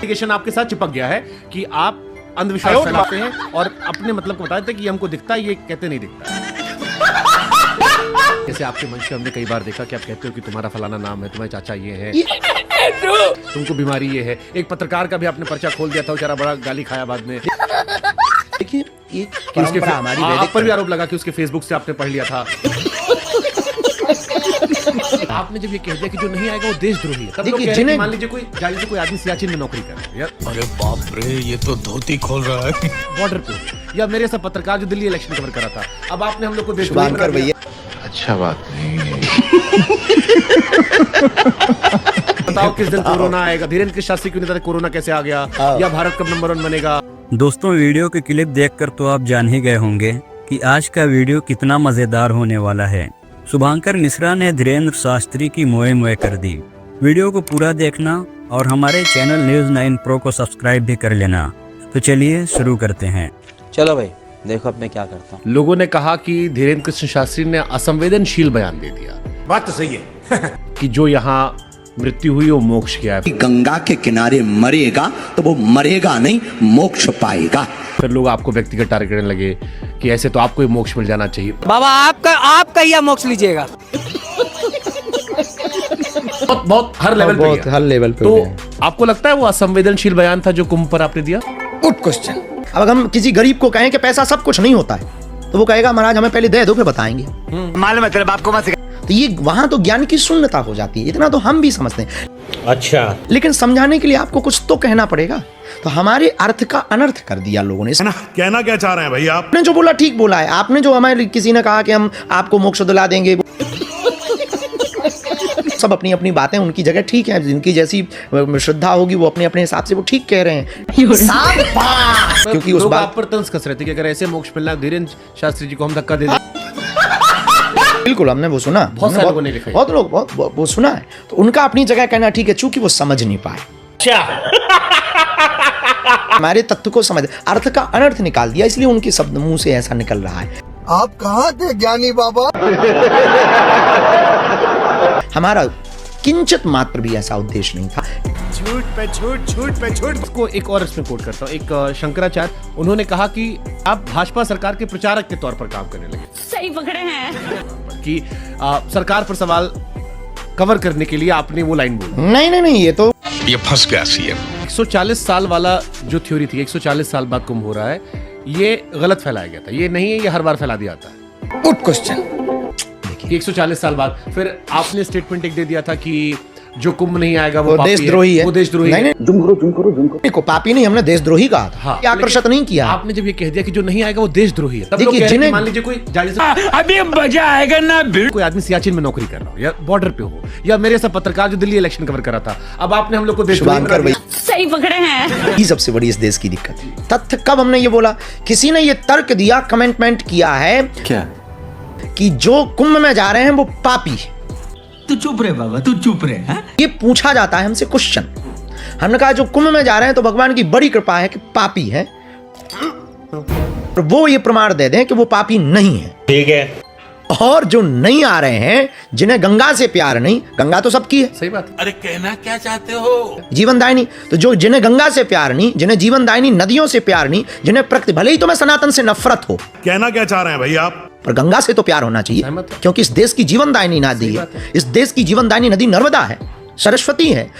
Application आपके साथ चिपक गया है कि आप अंधविश्वास फैलाते हैं और अपने मतलब को बताते हैं कि हमको दिखता है, ये कहते नहीं दिखता। जैसे आपके मंच पे हमने कई बार देखा कि आप कहते हो कि तुम्हारा फलाना नाम है, तुम्हारे चाचा ये है, तुमको बीमारी ये है। एक पत्रकार का भी आपने पर्चा खोल दिया था, बेचारा बड़ा गाली खाया बाद में। देखिए ये हमारी आप पर भी आरोप लगा कि उसके फेसबुक से आपने पढ़ लिया था। आपने जब ये कह दिया कि जो नहीं आएगा वो देशद्रोही है, तब लोग कह रहे हैं मान लीजिए कोई जाली से कोई आदमी सियाचिन में नौकरी कर रहा है यार, अरे बाप रे ये तो धोती खोल रहा है बॉर्डर पे, या मेरे सब पत्रकार जो दिल्ली इलेक्शन कवर करा था, अब आपने हम लोग को देशद्रोही बना दिया। अच्छा बात नहीं। बताओ किस दिन कोरोना आएगा? धीरेन्द्र शास्त्री क्यों नहीं था कोरोना कैसे आ गया, या भारत कब नंबर 1 बनेगा? दोस्तों वीडियो के क्लिप देखकर तो आप जान ही गए होंगे कि आज का वीडियो कितना मजेदार होने वाला है। शुभांकर मिश्रा ने धीरेन्द्र शास्त्री की मोए मोए कर दी। वीडियो को पूरा देखना और हमारे चैनल न्यूज़ 9 प्रो को सब्सक्राइब भी कर लेना। तो चलिए शुरू करते हैं। चलो भाई देखो अब मैं क्या करता हूँ। लोगों ने कहा कि धीरेन्द्र कृष्ण शास्त्री ने असंवेदनशील बयान दे दिया। बात तो सही है कि जो यहाँ मृत्यु हुई वो मोक्ष किया है। गंगा के किनारे मरेगा तो वो मरेगा नहीं, मोक्ष पाएगा। फिर लोग आपको व्यक्तिगत टारगेट करने लगे कि ऐसे तो आपको ही मोक्ष मिल जाना चाहिए। बाबा आपका ही मोक्ष लीजिएगा। बहुत हर लेवल पे तो आपको लगता है वो असंवेदनशील बयान था जो कुंभ पर आपने दिया? Good question. अब अगर हम किसी गरीब को कहें कि पैसा सब कुछ नहीं होता है तो वो कहेगा महाराज हमें पहले दे दो फिर बताएंगे। मालूम है तेरे बाप को मत सिखा। तो ये वहां तो ज्ञान की शून्यता हो जाती है, इतना तो हम भी समझते हैं। अच्छा लेकिन समझाने के लिए आपको कुछ तो कहना पड़ेगा। तो हमारे अर्थ का अनर्थ कर दिया लोगों ने। कहना क्या चाह रहे हैं भाई आप? आपने जो बोला ठीक बोला है। आपने जो हमारे किसी ने कहा कि हम आपको मोक्ष दिला देंगे, सब अपनी अपनी बातें उनकी जगह ठीक है, जिनकी जैसी श्रद्धा होगी वो अपने अपने हिसाब से वो ठीक कह रहे हैं। क्योंकि उस बात पर तंज कस रहे थे कि अगर ऐसे मोक्ष मिलना धीरेन्द्र शास्त्री जी को हम धक्का दे दें। बिल्कुल हमने वो सुना, बहुत सारे लोगों ने लिखा, बहुत लोग वो सुना है। तो उनका अपनी जगह कहना ठीक है, चूंकि वो समझ नहीं पाए। हमारे तत्व को समझ, अर्थ का अनर्थ निकाल दिया, इसलिए उनके शब्द मुंह से ऐसा निकल रहा है। आप कहाँ थे ज्ञानी बाबा? हमारा किंचित मात्र भी ऐसा उद्देश्य नहीं था। झूठ पे झूठ। इसको एक और इसमें कोट करता हूँ। एक शंकराचार्य, उन्होंने कहा कि आप भाजपा सरकार के प्रचारक के तौर पर काम करने लगे। सही पकड़े हैं कि सरकार पर सवाल कवर करने के लिए आपने वो लाइन बोली। नहीं ये फंस गया सीएम। 140 साल वाला जो थ्योरी थी, 140 साल बाद कुंभ हो रहा है, ये गलत फैलाया गया था। ये नहीं है, ये हर बार फैला दिया जाता है। Good question. 140 साल बाद फिर आपने स्टेटमेंट एक दे दिया था कि जो कुंभ नहीं आएगा वो देशद्रोही है। वो देशद्रोही है। जुम करो। पापी नहीं, हमने देशद्रोही कहा था। हाँ, आकर्षित नहीं किया। आपने जब ये कह दिया कि जो नहीं आएगा वो देशद्रोही है, तब लोग देखिए कह रहे हैं जिन्हें कि मान लीजिए कोई जाली से अभी मजा आएगा ना, कोई आदमी सियाचिन में नौकरी कर रहा हो, या बॉर्डर पे हो, या मेरे सब पत्रकार जो दिल्ली इलेक्शन कवर करा था, अब आपने हम लोग को शुभांकर सही पकड़े हैं। ये सबसे बड़ी इस देश की दिक्कत है। तथ्य कब हमने ये बोला? किसी ने ये तर्क दिया, कमेंटमेंट किया है क्या कि जो कुंभ में जा रहे हैं वो पापी है। तू चुप रहे बाबा, तू चुप रहे। ये पूछा जाता है हमसे क्वेश्चन। हमने कहा जो कुंभ में जा रहे हैं तो भगवान की बड़ी कृपा है कि पापी है, और वो ये प्रमाण दे दें कि वो पापी नहीं है। ठीक है। और जो नहीं आ रहे हैं, जिन्हें गंगा से प्यार नहीं, गंगा तो सबकी है, सही बात है। अरे कहना क्या चाहते हो? जीवनदायिनी, तो जो जिन्हें गंगा से प्यार नहीं, जिन्हें जीवनदायिनी नदियों से प्यार नहीं, जिन्हें प्रकृति, भले ही तुम्हें सनातन से नफरत हो, कहना क्या चाह रहे हैं भाई आप? पर गंगा से तो प्यार होना चाहिए, क्योंकि इस देश की जीवनदायिनी नदी है। इस देश की जीवनदायिनी नदी नर्मदा है, सरस्वती है।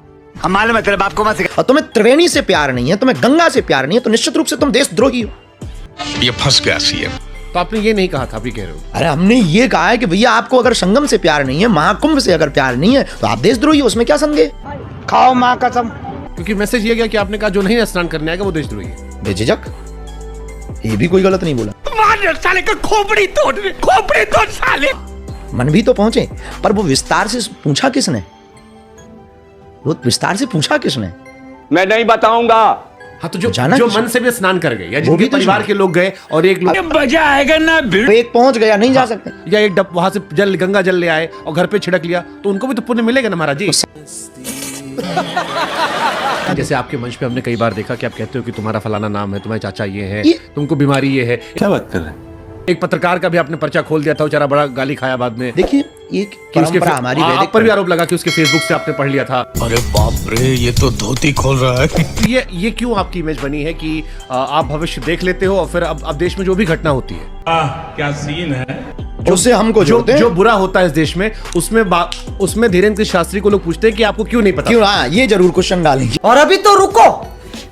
हम मालूम है तेरे बाप को मत सिखा। और तुम्हें त्रिवेणी से प्यार नहीं है, तुम्हें गंगा से प्यार नहीं है, तो निश्चित रूप से तुम देशद्रोही हो। ये फंस गया सीएम। तो आपने ये नहीं कहा था, अभी कह रहे हो। अरे हमने ये कहा है कि भैया आपको अगर संगम से प्यार नहीं है, महाकुंभ से अगर प्यार नहीं है, तो आप देशद्रोही हो। उसमें क्या संदेह? खाओ माँ कसम। क्योंकि मैसेज ये गया कि आपने कहा जो नहीं स्नान करने आएगा वो देशद्रोही है। बेझिझक, ये भी कोई गलत नहीं बोला। साले का खोपड़ी तोड़ साले। मन भी तो पहुंचे, पर वो विस्तार से पूछा किसने? वो विस्तार से पूछा किसने? मैं नहीं बताऊंगा। हाँ, तो जो मन से भी स्नान कर गए, या जिनके परिवार के लोग गए और एक लोग मजा आएगा ना, एक पहुंच गया, नहीं जा सकते, या एक डब वहां से जल, गंगा जल ले आए और घर पे छिड़क लिया, तो उनको भी तो पुण्य मिलेगा ना महाराज जी। जैसे आपके मंच पे हमने कई बार देखा कि आप कहते हो कि तुम्हारा फलाना नाम है, तुम्हारे चाचा ये है, तुमको बीमारी ये है। क्या बात कर रहे हैं? एक पत्रकार का भी आपने पर्चा खोल दिया था, बेचारा बड़ा गाली खाया बाद में देखिए एक कि उसके परंपरा हमारी आप वैदिक पर भी आरोप लगा कि उसके फेसबुक से आपने पढ़ लिया था। अरे बाप रे, ये तो धोती खोल रहा है। तो ये क्यों आपकी इमेज बनी है कि आप भविष्य देख लेते हो और फिर अब देश में जो भी घटना होती है, क्या सीन है। उससे हमको जोड़ते हैं। जो बुरा होता है इस देश में, उसमें धीरेन्द्र शास्त्री को लोग पूछते हैं कि आपको क्यों नहीं पता। क्यों? हाँ, ये जरूर क्वेश्चन डालेंगे। और अभी तो रुको,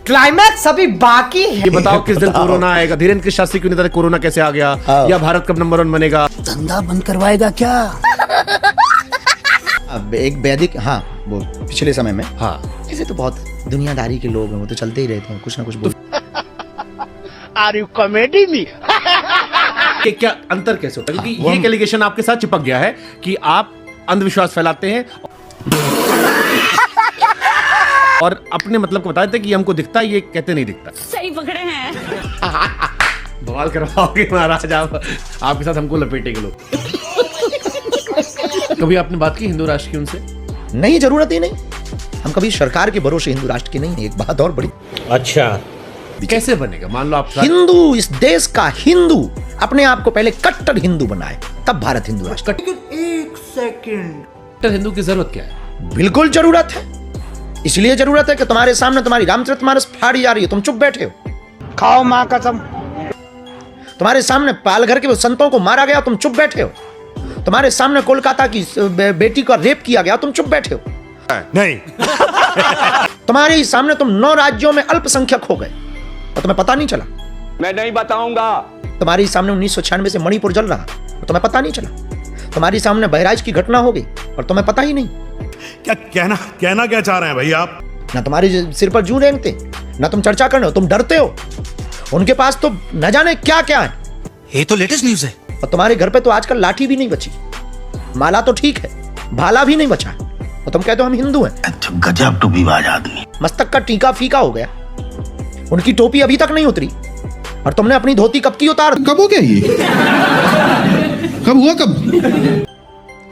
क्लाइमैक्स अभी बाकी है। ये बताओ किस दिन कोरोना आएगा? धीरेन्द्र शास्त्री क्यों नहीं पता कोरोना कैसे आ गया, या भारत कब नंबर 1 बनेगा? धंधा बंद करवाएगा क्या? अब एक वैदिक, हाँ वो पिछले समय में, हाँ ऐसे तो बहुत दुनियादारी के लोग हैं, वो तो चलते ही रहते हैं, कुछ ना कुछ बोल। Are you comedy me? कि क्या अंतर कैसे होता है? क्योंकि ये एलिगेशन आपके साथ चिपक गया है कि आप अंधविश्वास फैलाते हैं और अपने मतलब को बताते हैं कि हमको दिखता है, ये कहते नहीं दिखता। सही पकड़े हैं। बवाल करवाओगे महाराज आप, आपके साथ हमको लपेटेंगे लोग। कभी आपने बात की हिंदू राष्ट्र की उनसे? नहीं, जरूरत ही नहीं। हम कभी सरकार के भरोसे हिंदू राष्ट्र के नहीं है। एक बात और बड़ी, अच्छा कैसे बनेगा? मान लो आप हिंदू, इस देश का हिंदू अपने आप को पहले कट्टर हिंदू बनाए, तब भारत हिंदू राष्ट्र। कट्टर हिंदू की जरूरत क्या है? बिल्कुल जरूरत है। इसलिए जरूरत है कि तुम्हारे सामने तुम्हारी रामचरितमानस फाड़ी जा रही है, तुम चुप बैठे हो। खाओ माँ कसम। तुम्हारे सामने पालघर के संतों को मारा गया, तुम चुप बैठे हो। तुम्हारे सामने कोलकाता की बेटी का रेप किया गया, तुम चुप बैठे हो। नहीं। तुम्हारे ही सामने तुम 9 राज्यों में अल्पसंख्यक हो गए और तुम्हें पता नहीं चला। मैं नहीं बताऊंगा। तुम्हारे ही सामने 1996 से मणिपुर जल रहा और तुम्हें पता नहीं चला। तुम्हारे सामने बहराइच की घटना हो गई और तुम्हें पता ही नहीं। क्या कहना क्या चाह रहे हैं भाई आप? ना तुम्हारे सिर पर जूं रेंगते, ना तुम चर्चा करने हो, तुम डरते हो। उनके पास तो न जाने क्या क्या है। ये तो लेटेस्ट न्यूज है। और तुम्हारे घर पे तो आजकल लाठी भी नहीं बची, माला तो ठीक है, भाला भी नहीं बचा है। और तुम कहते हो हम हिंदू हैं। गजब टूबीबाज आदमी। मस्तक का टीका फीका हो गया, उनकी टोपी अभी तक नहीं उतरी और तुमने अपनी धोती कब की उतार? कब हो गया ये? कब हुआ कब?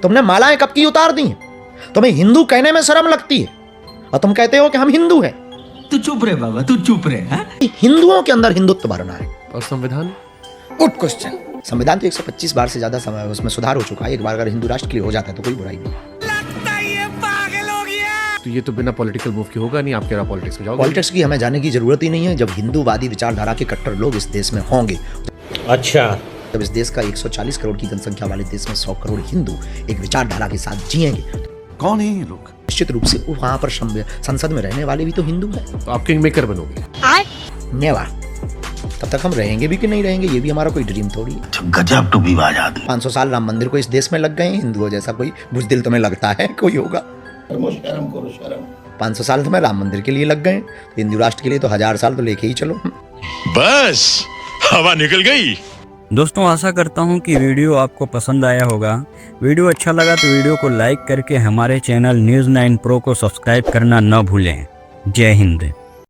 तुमने मालाएं कब की उतार दी हैं? तुम्हें हिंदू कहने में शर्म लगती है और तुम कहते हो कि हम हिंदू हैं। तू चुप रहे बाबा, तू चुप रहे। हिंदुओं के अंदर हिंदुत्व भरना है। और संविधान? Good question. संविधान तो 125 बार से ज्यादा समय उसमें सुधार हो चुका है। एक बार अगर हिंदू राष्ट्र के लिए हो जाता है तो कोई बुराई नहीं। तो ये तो बिना पॉलिटिकल मूव के होगा नहीं। आप कह रहे हो पॉलिटिक्स में जाओगे? पॉलिटिक्स की हमें जाने की जरूरत ही नहीं है। जब हिंदूवादी विचारधारा के कट्टर लोग इस देश में होंगे, अच्छा जब इस देश का 140 करोड़ की जनसंख्या वाले देश में 100 करोड़ हिंदू एक विचारधारा के साथ जिएंगे, कौन है ये लोग? निश्चित रूप से वहां पर संसद में रहने वाले भी तो हिंदू हैं। तो आप किंग मेकर बनोगे? नेवर। तब तक हम रहेंगे भी कि नहीं रहेंगे ये भी हमारा कोई ड्रीम थोड़ी है। गजब टूबीबाज आदमी। 500 साल राम मंदिर को इस देश में लग गए हैं। हिंदुओं जैसा कोई बुजदिल तुम्हें लगता है कोई होगा? 500 साल तुम्हें राम मंदिर के लिए लग गए, हिंदू राष्ट्र के लिए तो 1000 साल तो लेके ही चलो। बस हवा निकल गई। दोस्तों आशा करता हूँ कि वीडियो आपको पसंद आया होगा। वीडियो अच्छा लगा तो वीडियो को लाइक करके हमारे चैनल न्यूज़ 9 प्रो को सब्सक्राइब करना न भूलें। जय हिंद।